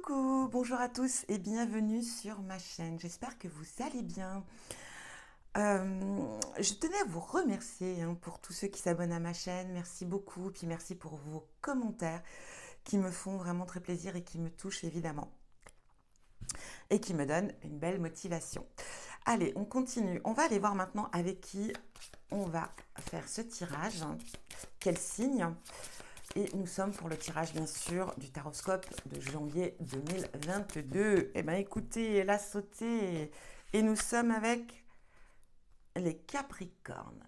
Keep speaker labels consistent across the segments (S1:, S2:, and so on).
S1: Coucou, bonjour à tous et bienvenue sur ma chaîne. J'espère que vous allez bien. Je tenais à vous remercier pour tous ceux qui s'abonnent à ma chaîne. Merci beaucoup. Puis merci pour vos commentaires qui me font vraiment très plaisir et qui me touchent évidemment. Et qui me donnent une belle motivation. Allez, on continue. On va aller voir maintenant avec qui on va faire ce tirage. Quel signe? Et nous sommes pour le tirage, bien sûr, du Taroscope de janvier 2022. Eh bien, écoutez, elle a sauté. Et nous sommes avec les Capricornes.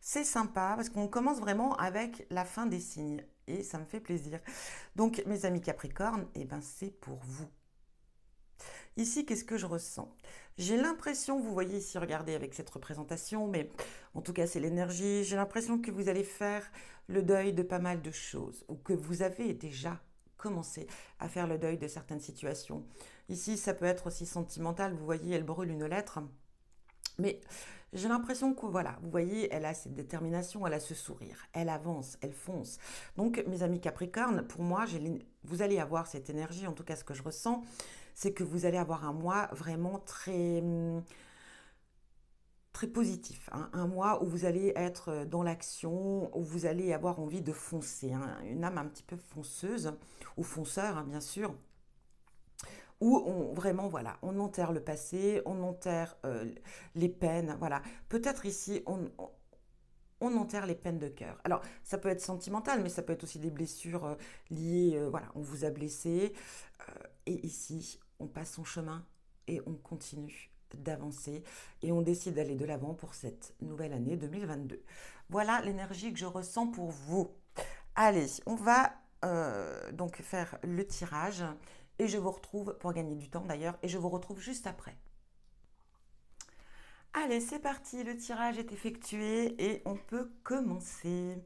S1: C'est sympa parce qu'on commence vraiment avec la fin des signes. Et ça me fait plaisir. Donc, mes amis Capricornes, eh ben, c'est pour vous. Ici, qu'est-ce que je ressens? J'ai l'impression, vous voyez ici, regardez avec cette représentation, mais en tout cas c'est l'énergie, j'ai l'impression que vous allez faire le deuil de pas mal de choses, ou que vous avez déjà commencé à faire le deuil de certaines situations. Ici, ça peut être aussi sentimental, vous voyez, elle brûle une lettre, mais j'ai l'impression que voilà, vous voyez, elle a cette détermination, elle a ce sourire, elle avance, elle fonce. Donc, mes amis Capricorne, pour moi, vous allez avoir cette énergie, en tout cas ce que je ressens, c'est que vous allez avoir un mois vraiment très positif, hein. Un mois où vous allez être dans l'action, où vous allez avoir envie de foncer, hein. Une âme un petit peu fonceuse, ou fonceur, hein, bien sûr, où vraiment, voilà, on enterre le passé, on enterre les peines, voilà. Peut-être ici, on enterre les peines de cœur. Alors, ça peut être sentimental, mais ça peut être aussi des blessures liées, voilà, on vous a blessé. Et ici, on passe son chemin et on continue d'avancer et on décide d'aller de l'avant pour cette nouvelle année 2022. Voilà l'énergie que je ressens pour vous. Allez, on va donc faire le tirage et je vous retrouve pour gagner du temps d'ailleurs et je vous retrouve juste après. Allez, c'est parti, le tirage est effectué et on peut commencer.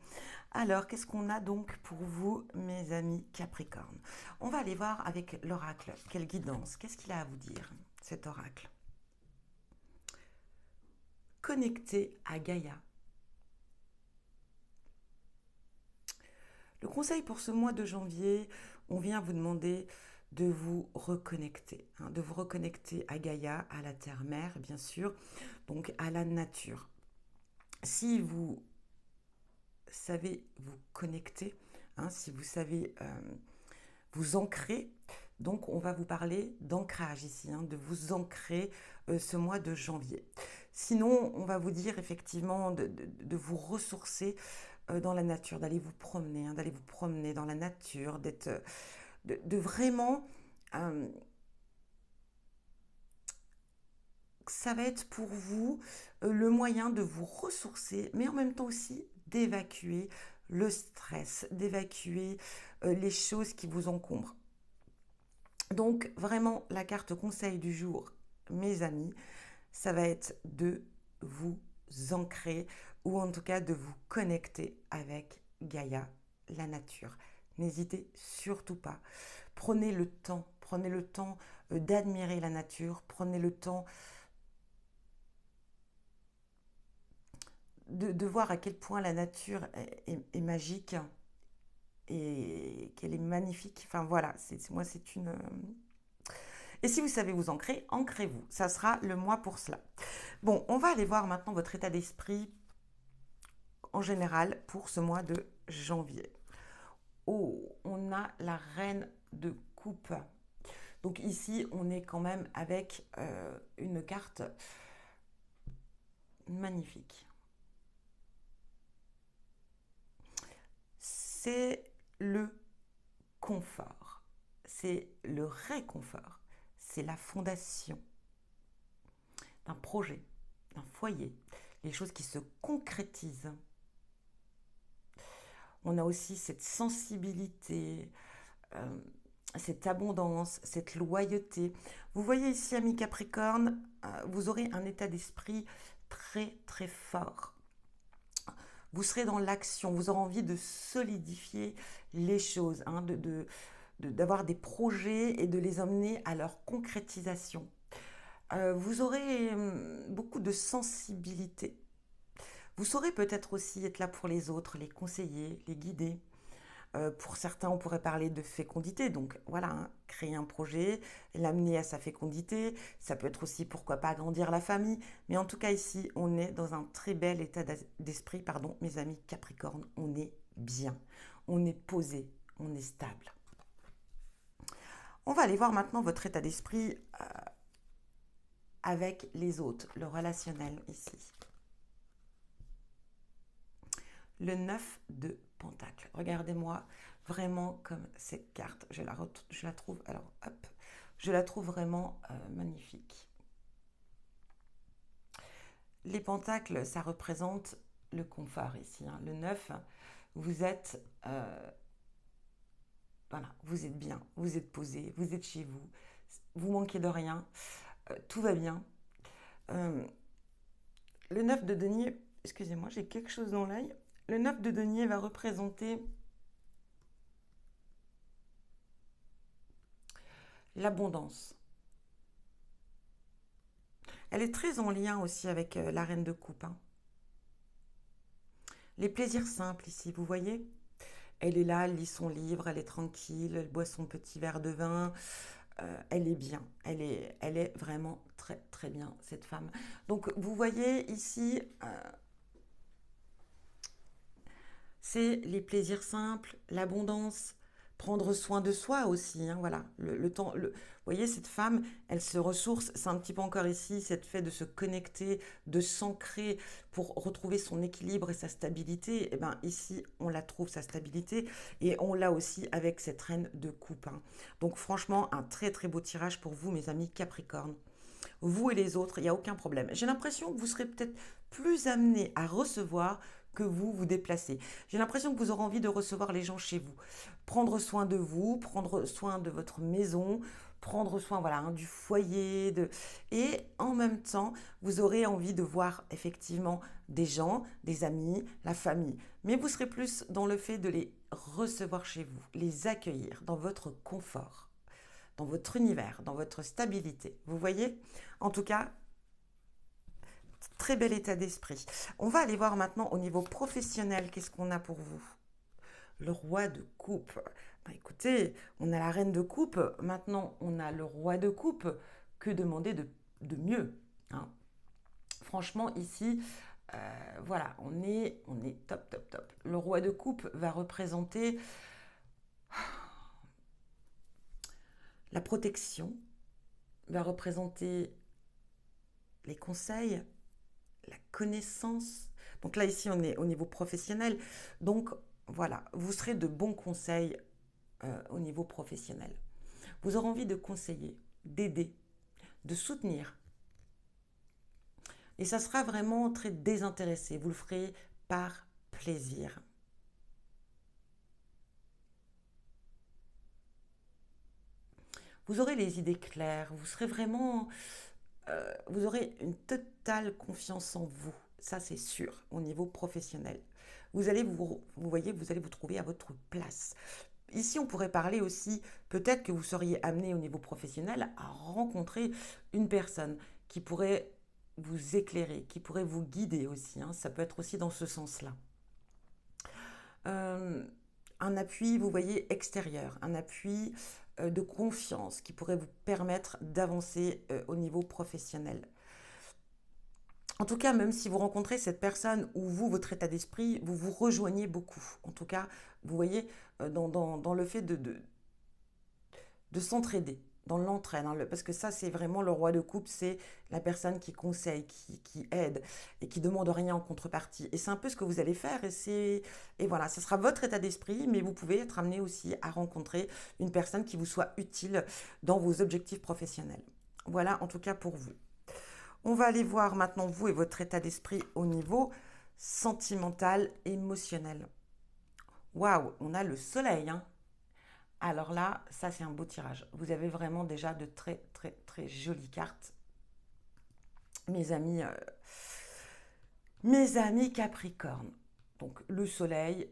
S1: Alors, qu'est-ce qu'on a donc pour vous, mes amis Capricorne? On va aller voir avec l'oracle. Quelle guidance? Qu'est-ce qu'il a à vous dire, cet oracle? Connecté à Gaïa. Le conseil pour ce mois de janvier, on vient vous demander de vous reconnecter, hein, de vous reconnecter à Gaïa, à la terre-mère, bien sûr, donc à la nature. Si vous savez vous connecter, hein, si vous savez vous ancrer, donc on va vous parler d'ancrage ici, hein, de vous ancrer ce mois de janvier. Sinon, on va vous dire effectivement de vous ressourcer dans la nature, d'aller vous promener, hein, d'aller vous promener dans la nature, de vraiment... euh, ça va être pour vous le moyen de vous ressourcer, mais en même temps aussi d'évacuer le stress, d'évacuer les choses qui vous encombrent. Donc vraiment, la carte conseil du jour, mes amis, ça va être de vous ancrer ou en tout cas de vous connecter avec Gaïa, la nature. N'hésitez surtout pas. Prenez le temps d'admirer la nature, prenez le temps de voir à quel point la nature est magique et qu'elle est magnifique. Enfin voilà, moi c'est une... Et si vous savez vous ancrer, ancrez-vous. Ça sera le mois pour cela. Bon, on va aller voir maintenant votre état d'esprit en général pour ce mois de janvier. Oh, on a la reine de coupe. Donc ici, on est quand même avec une carte magnifique. C'est le confort, c'est le réconfort, c'est la fondation d'un projet, d'un foyer, les choses qui se concrétisent. On a aussi cette sensibilité, euh, cette abondance, cette loyauté. Vous voyez ici, ami Capricorne, vous aurez un état d'esprit très très fort. Vous serez dans l'action, vous aurez envie de solidifier les choses, hein, d'avoir des projets et de les emmener à leur concrétisation. Vous aurez beaucoup de sensibilité. Vous saurez peut-être aussi être là pour les autres, les conseiller, les guider. Pour certains, on pourrait parler de fécondité. Donc voilà, hein, créer un projet, l'amener à sa fécondité. Ça peut être aussi, pourquoi pas, agrandir la famille. Mais en tout cas, ici, on est dans un très bel état d'esprit, pardon, mes amis Capricorne. On est bien, on est posé, on est stable. On va aller voir maintenant votre état d'esprit avec les autres, le relationnel ici. Le 9 de Pentacle. Regardez-moi vraiment comme cette carte. Je la trouve, alors hop, je la trouve vraiment magnifique. Les pentacles, ça représente le confort ici. Hein. Le 9, vous êtes, voilà, vous êtes bien, vous êtes posé, vous êtes chez vous, vous manquez de rien, tout va bien. Le 9 de denier, excusez-moi, j'ai quelque chose dans l'œil. Le 9 de denier va représenter l'abondance. Elle est très en lien aussi avec la reine de coupe. Hein. Les plaisirs simples ici, vous voyez? Elle est là, elle lit son livre, elle est tranquille, elle boit son petit verre de vin. Elle est bien, elle est vraiment très très bien, cette femme. Donc vous voyez ici, c'est les plaisirs simples, l'abondance, prendre soin de soi aussi. Hein, voilà, le temps. Vous voyez, cette femme, elle se ressource. C'est un petit peu encore ici, cette fait de se connecter, de s'ancrer pour retrouver son équilibre et sa stabilité. Et ben ici, on la trouve sa stabilité et on l'a aussi avec cette reine de coupe. Hein. Donc franchement, un très très beau tirage pour vous, mes amis Capricorne. Vous et les autres, il n'y a aucun problème. J'ai l'impression que vous serez peut-être plus amené à recevoir que vous vous déplacez. J'ai l'impression que vous aurez envie de recevoir les gens chez vous. Prendre soin de vous, prendre soin de votre maison, prendre soin voilà, hein, du foyer. Et en même temps, vous aurez envie de voir effectivement des gens, des amis, la famille. Mais vous serez plus dans le fait de les recevoir chez vous, les accueillir dans votre confort, dans votre univers, dans votre stabilité. Vous voyez? En tout cas, très bel état d'esprit. On va aller voir maintenant au niveau professionnel, qu'est-ce qu'on a pour vous? Le roi de coupe. Ben écoutez, on a la reine de coupe, maintenant on a le roi de coupe. Que demander de mieux, hein? Franchement, ici, voilà, on est top, top, top. Le roi de coupe va représenter la protection, va représenter les conseils, la connaissance. Donc là, ici, on est au niveau professionnel. Donc, voilà, vous serez de bons conseils au niveau professionnel. Vous aurez envie de conseiller, d'aider, de soutenir. Et ça sera vraiment très désintéressé. Vous le ferez par plaisir. Vous aurez les idées claires. Vous serez vraiment... vous aurez une totale confiance en vous. Ça, c'est sûr, au niveau professionnel. Vous allez vous voyez, vous allez vous trouver à votre place. Ici, on pourrait parler aussi, peut-être que vous seriez amené au niveau professionnel à rencontrer une personne qui pourrait vous éclairer, qui pourrait vous guider aussi. Hein. Ça peut être aussi dans ce sens-là. Un appui, vous voyez, extérieur, un appui de confiance qui pourrait vous permettre d'avancer au niveau professionnel. En tout cas, même si vous rencontrez cette personne ou vous, votre état d'esprit, vous vous rejoignez beaucoup. En tout cas, vous voyez, dans le fait de s'entraider, dans l'entraide. Hein, parce que ça, c'est vraiment le roi de coupe, c'est la personne qui conseille, qui aide et qui demande rien en contrepartie. Et c'est un peu ce que vous allez faire. Et voilà, ce sera votre état d'esprit, mais vous pouvez être amené aussi à rencontrer une personne qui vous soit utile dans vos objectifs professionnels. Voilà, en tout cas pour vous. On va aller voir maintenant vous et votre état d'esprit au niveau sentimental, émotionnel. Waouh, on a le soleil. Hein. Alors là, ça c'est un beau tirage. Vous avez vraiment déjà de très très très jolies cartes. Mes amis Capricorne. Donc le soleil,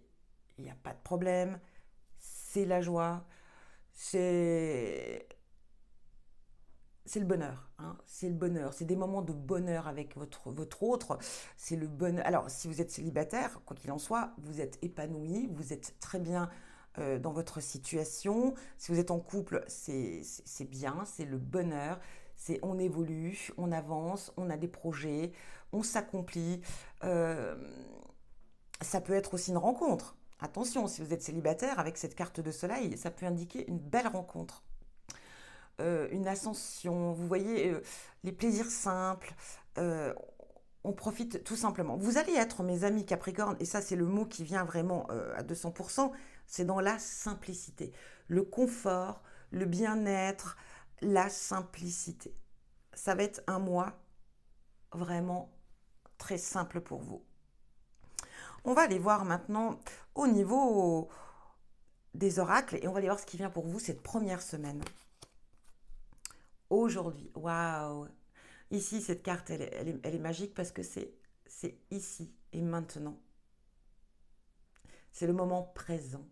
S1: il n'y a pas de problème. C'est la joie. C'est le bonheur, hein, c'est le bonheur, c'est des moments de bonheur avec votre autre, c'est le bonheur. Alors, si vous êtes célibataire, quoi qu'il en soit, vous êtes épanoui, vous êtes très bien dans votre situation. Si vous êtes en couple, c'est bien, c'est le bonheur. C'est on évolue, on avance, on a des projets, on s'accomplit. Euh, Ça peut être aussi une rencontre. Attention, si vous êtes célibataire, avec cette carte de soleil, ça peut indiquer une belle rencontre, une ascension. Vous voyez, les plaisirs simples. euh, on profite tout simplement. Vous allez être, mes amis Capricorne, et ça c'est le mot qui vient vraiment à 200%, c'est dans la simplicité. Le confort, le bien-être, la simplicité. Ça va être un mois vraiment très simple pour vous. On va aller voir maintenant au niveau des oracles et on va aller voir ce qui vient pour vous cette première semaine. Aujourd'hui, waouh! Ici, cette carte, elle est magique parce que c'est ici et maintenant. C'est le moment présent.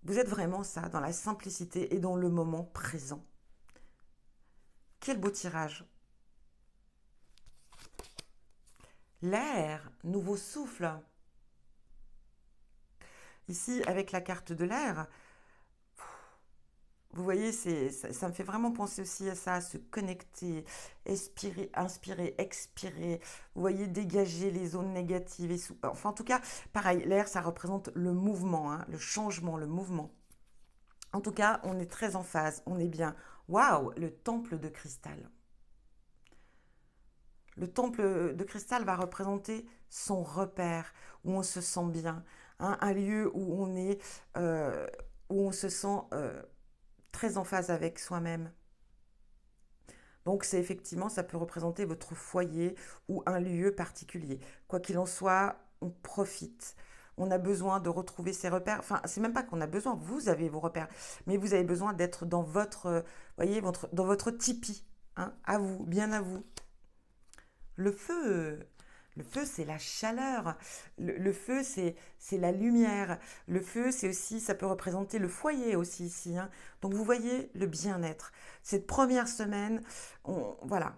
S1: Vous êtes vraiment ça, dans la simplicité et dans le moment présent. Quel beau tirage! L'air, nouveau souffle. Ici, avec la carte de l'air, vous voyez, ça me fait vraiment penser aussi à ça, à se connecter, inspirer, expirer. Vous voyez, dégager les zones négatives. Enfin, en tout cas, pareil, l'air, ça représente le mouvement, hein, le changement, le mouvement. En tout cas, on est très en phase, on est bien. Waouh, le temple de cristal. Le temple de cristal va représenter son repère, où on se sent bien, hein, un lieu où on est, où on se sent très en phase avec soi-même. Donc c'est effectivement, ça peut représenter votre foyer ou un lieu particulier. Quoi qu'il en soit, on profite. On a besoin de retrouver ses repères. Enfin, c'est même pas qu'on a besoin, vous avez vos repères, mais vous avez besoin d'être dans votre, voyez, dans votre tipi, hein, à vous, bien à vous. Le feu, le feu, c'est la chaleur. Le feu, c'est la lumière. Le feu, c'est aussi, ça peut représenter le foyer aussi ici, hein. Donc vous voyez le bien-être. Cette première semaine, voilà.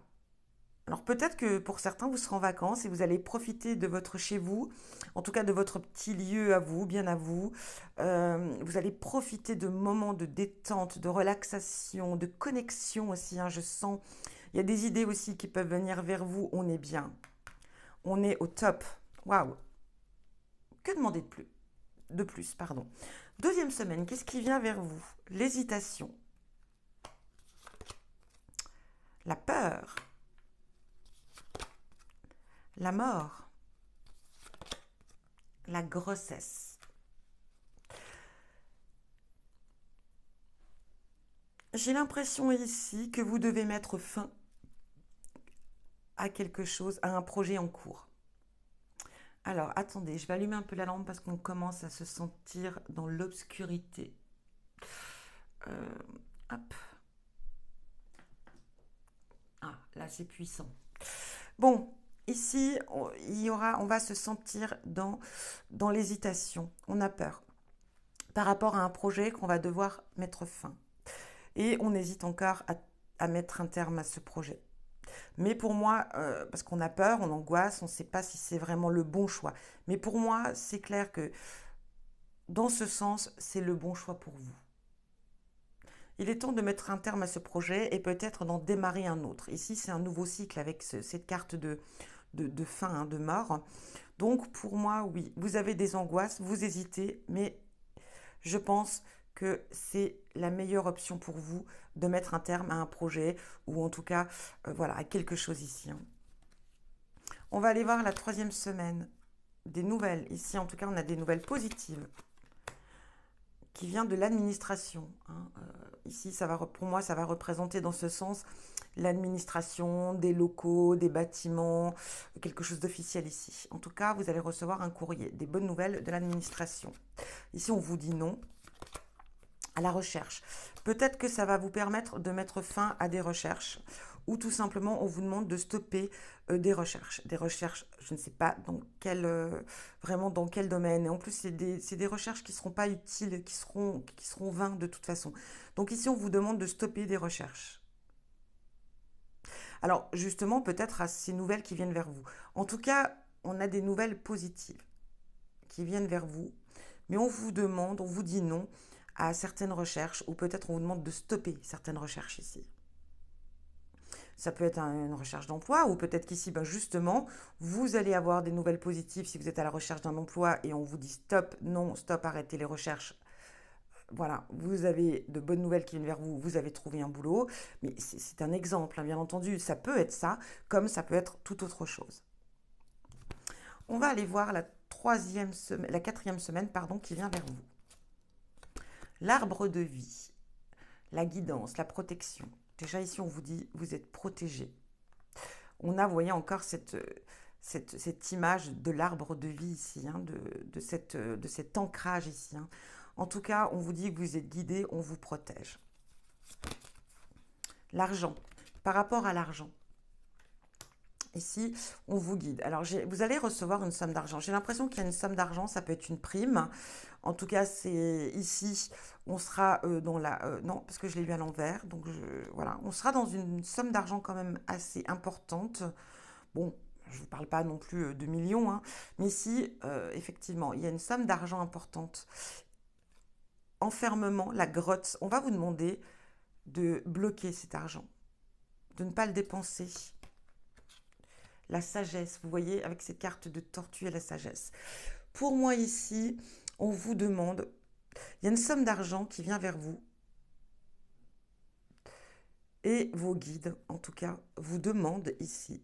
S1: Alors peut-être que pour certains, vous serez en vacances et vous allez profiter de votre chez vous, en tout cas de votre petit lieu à vous, bien à vous. Vous allez profiter de moments de détente, de relaxation, de connexion aussi, hein, je sens. Il y a des idées aussi qui peuvent venir vers vous. On est bien. On est au top. Waouh. Que demander de plus? De plus, pardon. Deuxième semaine, qu'est-ce qui vient vers vous? L'hésitation. La peur. La mort. La grossesse. J'ai l'impression ici que vous devez mettre fin à quelque chose, à un projet en cours. Alors, attendez, je vais allumer un peu la lampe parce qu'on commence à se sentir dans l'obscurité. Hop. Ah, là, c'est puissant. Bon, ici, on va se sentir dans l'hésitation. On a peur par rapport à un projet qu'on va devoir mettre fin. Et on hésite encore à mettre un terme à ce projet. Mais pour moi, parce qu'on a peur, on angoisse, on ne sait pas si c'est vraiment le bon choix. Mais pour moi, c'est clair que dans ce sens, c'est le bon choix pour vous. Il est temps de mettre un terme à ce projet et peut-être d'en démarrer un autre. Ici, c'est un nouveau cycle avec cette carte de fin, hein, de mort. Donc, pour moi, oui, vous avez des angoisses, vous hésitez, mais je pense que c'est la meilleure option pour vous de mettre un terme à un projet ou en tout cas, voilà, à quelque chose ici, hein. On va aller voir la troisième semaine. Des nouvelles. Ici, en tout cas, on a des nouvelles positives qui viennent de l'administration, hein. Ici, pour moi, ça va représenter dans ce sens l'administration, des locaux, des bâtiments, quelque chose d'officiel ici. En tout cas, vous allez recevoir un courrier, des bonnes nouvelles de l'administration. Ici, on vous dit non à la recherche. Peut-être que ça va vous permettre de mettre fin à des recherches ou tout simplement on vous demande de stopper des recherches. Des recherches, je ne sais pas vraiment dans quel domaine. Et en plus, c'est des recherches qui ne seront pas utiles, qui seront vaines de toute façon. Donc ici, on vous demande de stopper des recherches. Alors justement, peut-être à ces nouvelles qui viennent vers vous. En tout cas, on a des nouvelles positives qui viennent vers vous. mais on vous demande, on vous dit non à certaines recherches, ou peut-être on vous demande de stopper certaines recherches ici. Ça peut être une recherche d'emploi, ou peut-être qu'ici, ben justement, vous allez avoir des nouvelles positives si vous êtes à la recherche d'un emploi et on vous dit stop, non, stop, arrêtez les recherches. Voilà, vous avez de bonnes nouvelles qui viennent vers vous, vous avez trouvé un boulot, mais c'est un exemple, hein, bien entendu, ça peut être ça, comme ça peut être toute autre chose. On va aller voir la quatrième semaine, pardon, qui vient vers vous. L'arbre de vie, la guidance, la protection. Déjà ici, on vous dit, vous êtes protégé. On a, vous voyez, encore cette image de l'arbre de vie ici, hein, de cet ancrage ici. Hein. En tout cas, on vous dit que vous êtes guidé, on vous protège. L'argent, par rapport à l'argent. Ici, on vous guide. Alors, vous allez recevoir une somme d'argent. J'ai l'impression qu'il y a une somme d'argent, ça peut être une prime. En tout cas, c'est ici, on sera dans la... non, parce que je l'ai lu à l'envers. Donc, voilà, on sera dans une somme d'argent quand même assez importante. Bon, je ne vous parle pas non plus de millions, hein, mais ici, effectivement, il y a une somme d'argent importante. Enfermement, la grotte, on va vous demander de bloquer cet argent, de ne pas le dépenser. La sagesse, vous voyez, avec cette carte de tortue et la sagesse. Pour moi ici, on vous demande, il y a une somme d'argent qui vient vers vous. Et vos guides, en tout cas, vous demandent ici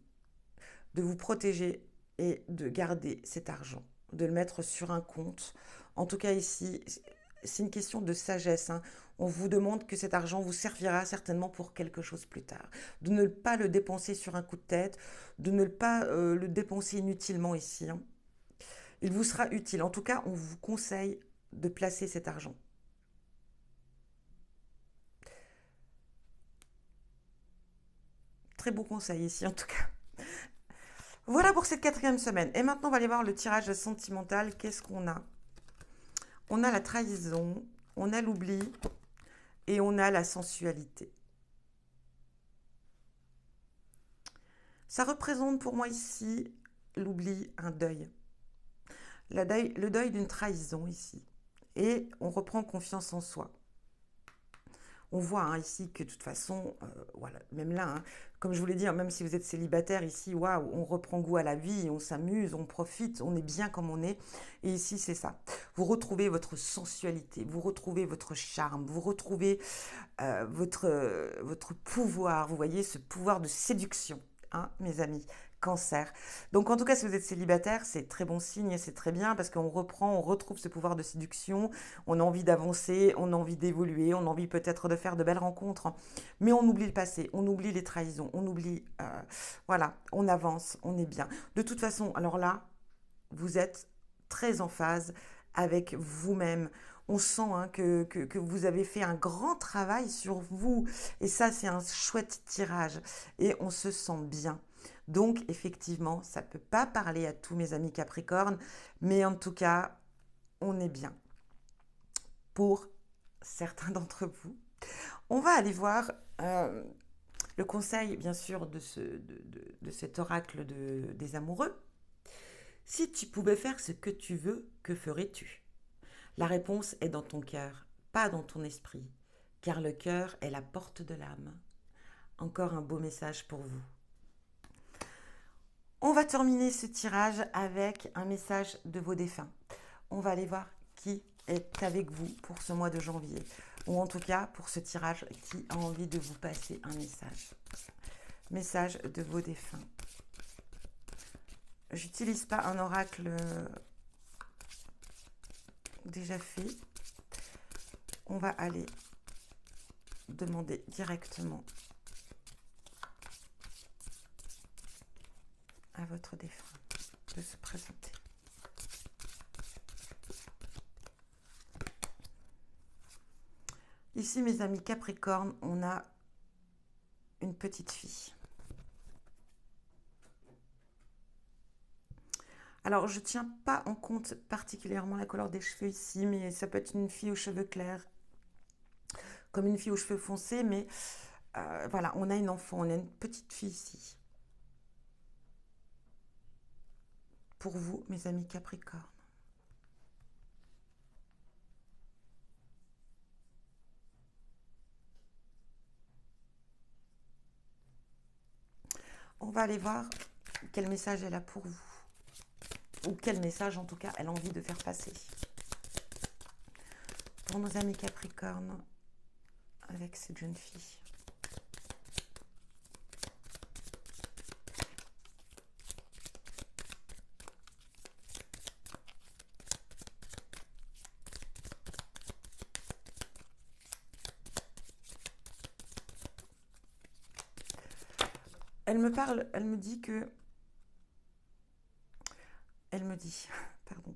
S1: de vous protéger et de garder cet argent, de le mettre sur un compte. En tout cas ici, c'est une question de sagesse. Hein. On vous demande que cet argent vous servira certainement pour quelque chose plus tard. De ne pas le dépenser sur un coup de tête, de ne pas le dépenser inutilement ici. Hein. Il vous sera utile. En tout cas, on vous conseille de placer cet argent. Très beau conseil ici, en tout cas. Voilà pour cette quatrième semaine. Et maintenant, on va aller voir le tirage sentimental. Qu'est-ce qu'on a? On a la trahison, on a l'oubli et on a la sensualité. Ça représente pour moi ici l'oubli, un deuil. Le deuil d'une trahison ici. Et on reprend confiance en soi. On voit hein, ici que de toute façon, voilà, même là, hein, comme je vous l'ai dit, hein, même si vous êtes célibataire ici, waouh, on reprend goût à la vie, on s'amuse, on profite, on est bien comme on est. Et ici, c'est ça. Vous retrouvez votre sensualité, vous retrouvez votre charme, vous retrouvez votre pouvoir, vous voyez, ce pouvoir de séduction, hein, mes amis. Cancer. Donc en tout cas, si vous êtes célibataire, c'est très bon signe et c'est très bien parce qu'on reprend, on retrouve ce pouvoir de séduction, on a envie d'avancer, on a envie d'évoluer, on a envie peut-être de faire de belles rencontres, mais on oublie le passé, on oublie les trahisons, on oublie, voilà, on avance, on est bien. De toute façon, alors là, vous êtes très en phase avec vous-même. On sent hein, que vous avez fait un grand travail sur vous. Et ça, c'est un chouette tirage. Et on se sent bien. Donc, effectivement, ça ne peut pas parler à tous mes amis Capricorne, mais en tout cas, on est bien. Pour certains d'entre vous. On va aller voir le conseil, bien sûr, de cet oracle des amoureux. Si tu pouvais faire ce que tu veux, que ferais-tu? La réponse est dans ton cœur, pas dans ton esprit, car le cœur est la porte de l'âme. Encore un beau message pour vous. On va terminer ce tirage avec un message de vos défunts. On va aller voir qui est avec vous pour ce mois de janvier, ou en tout cas pour ce tirage qui a envie de vous passer un message. Message de vos défunts. J'utilise pas un oracle déjà fait. On va aller demander directement à votre défunt de se présenter. Ici, mes amis Capricorne, on a une petite fille. Alors, je ne tiens pas en compte particulièrement la couleur des cheveux ici, mais ça peut être une fille aux cheveux clairs, comme une fille aux cheveux foncés, mais voilà, on a une enfant, on a une petite fille ici. Pour vous, mes amis Capricorne. On va aller voir quel message elle a pour vous. Ou quel message, en tout cas, elle a envie de faire passer. Pour nos amis Capricorne, avec cette jeune fille. Elle me parle, elle me dit que... Elle me dit, pardon,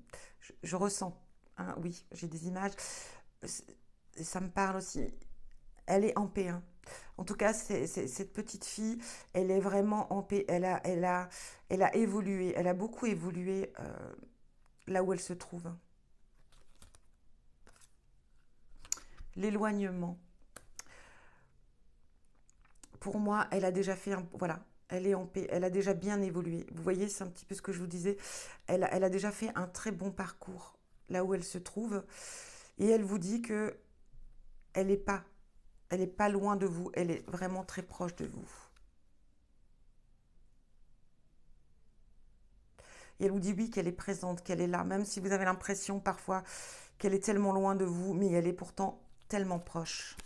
S1: je ressens, hein, oui, j'ai des images, ça me parle aussi. Elle est en paix, hein. En tout cas, cette petite fille, elle est vraiment en paix. Elle a évolué, elle a beaucoup évolué là où elle se trouve. L'éloignement. Pour moi, elle a déjà fait un... Voilà, elle est en paix, elle a déjà bien évolué. Vous voyez, c'est un petit peu ce que je vous disais. Elle a déjà fait un très bon parcours là où elle se trouve. Et elle vous dit que elle n'est pas, elle est pas loin de vous. Elle est vraiment très proche de vous. Et elle vous dit oui, qu'elle est présente, qu'elle est là. Même si vous avez l'impression parfois qu'elle est tellement loin de vous, mais elle est pourtant tellement proche.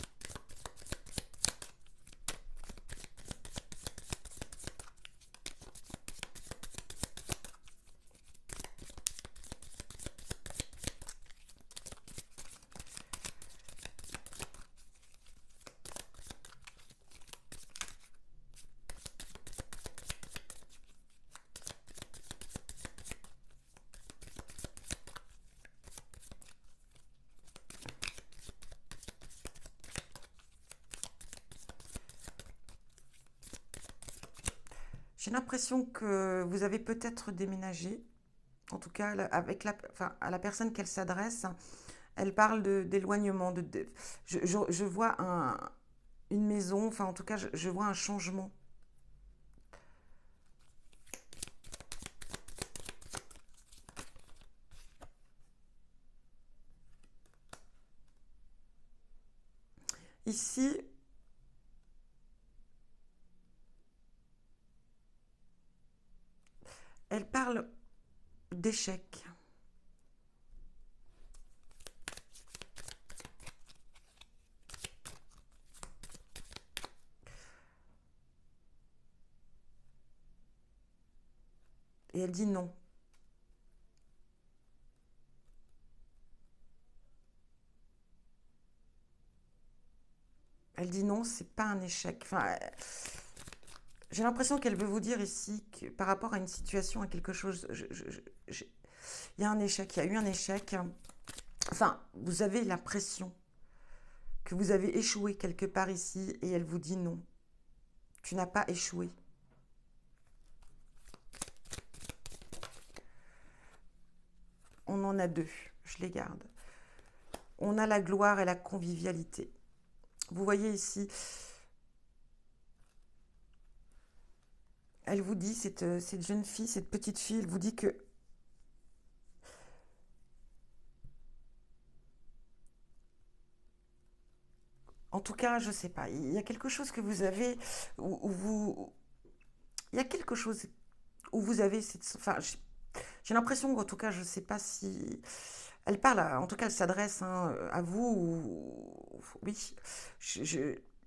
S1: J'ai l'impression que vous avez peut-être déménagé. En tout cas, avec enfin, à la personne qu'elle s'adresse, elle parle d'éloignement. Je vois une maison, enfin en tout cas, je vois un changement. Ici, elle parle d'échec. Et elle dit non. Elle dit non, c'est pas un échec. Enfin, j'ai l'impression qu'elle veut vous dire ici que par rapport à une situation, à quelque chose, il y a un échec, il y a eu un échec. Enfin, vous avez l'impression que vous avez échoué quelque part ici et elle vous dit non, tu n'as pas échoué. On en a deux, je les garde. On a la gloire et la convivialité. Vous voyez ici, elle vous dit, cette jeune fille, cette petite fille, elle vous dit que en tout cas, je ne sais pas, il y a quelque chose que vous avez, où vous... Il y a quelque chose où vous avez cette... Enfin, j'ai l'impression qu'en tout cas, je ne sais pas si... Elle parle, en tout cas, elle s'adresse hein, à vous, oui,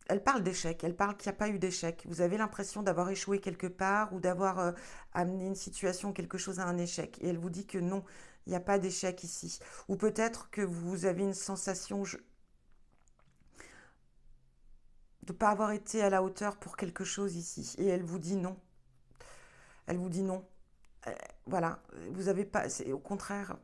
S1: elle parle d'échec, elle parle qu'il n'y a pas eu d'échec. Vous avez l'impression d'avoir échoué quelque part ou d'avoir amené une situation, quelque chose à un échec. Et elle vous dit que non, il n'y a pas d'échec ici. Ou peut-être que vous avez une sensation de ne pas avoir été à la hauteur pour quelque chose ici. Et elle vous dit non. Elle vous dit non. Euh, voilà, vous avez pas... C'est au contraire...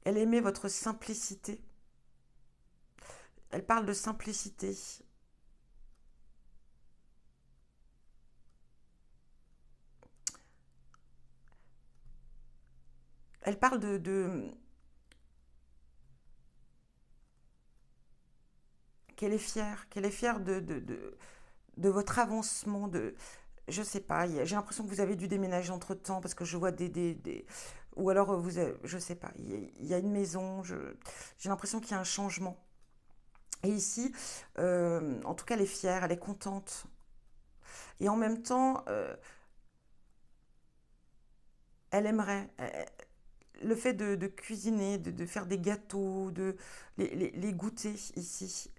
S1: Elle aimait votre simplicité. Elle parle de simplicité. Elle parle qu'elle est fière de votre avancement, de, je sais pas, j'ai l'impression que vous avez dû déménager entre-temps parce que je vois ou alors je sais pas, il y a une maison, j'ai l'impression qu'il y a un changement. Et ici, en tout cas, elle est fière, elle est contente. Et en même temps, elle aimerait, le fait de cuisiner, de faire des gâteaux, de les goûter ici.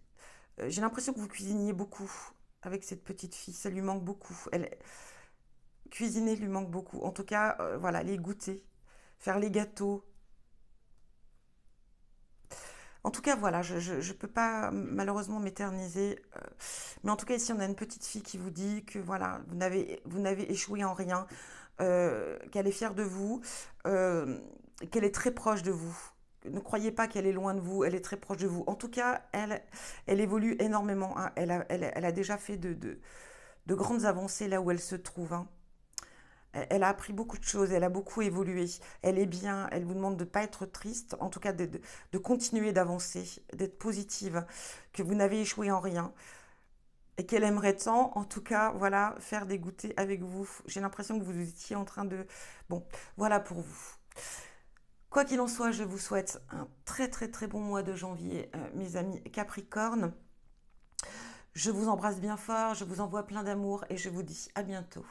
S1: J'ai l'impression que vous cuisiniez beaucoup avec cette petite fille, ça lui manque beaucoup. Cuisiner lui manque beaucoup. En tout cas, voilà, les goûter, faire les gâteaux. En tout cas, voilà, je ne peux pas malheureusement m'éterniser. Mais en tout cas, ici, on a une petite fille qui vous dit que voilà, vous n'avez échoué en rien, qu'elle est fière de vous, euh, qu'elle est très proche de vous. Ne croyez pas qu'elle est loin de vous, elle est très proche de vous. En tout cas, elle évolue énormément, hein. Elle a déjà fait de grandes avancées là où elle se trouve, hein. Elle a appris beaucoup de choses, elle a beaucoup évolué. Elle est bien, elle vous demande de ne pas être triste, en tout cas de continuer d'avancer, d'être positive, que vous n'avez échoué en rien et qu'elle aimerait tant, en tout cas, voilà, faire des goûters avec vous. J'ai l'impression que vous étiez en train de... Bon, voilà pour vous. Quoi qu'il en soit, je vous souhaite un très très très bon mois de janvier, mes amis Capricorne. Je vous embrasse bien fort, je vous envoie plein d'amour et je vous dis à bientôt.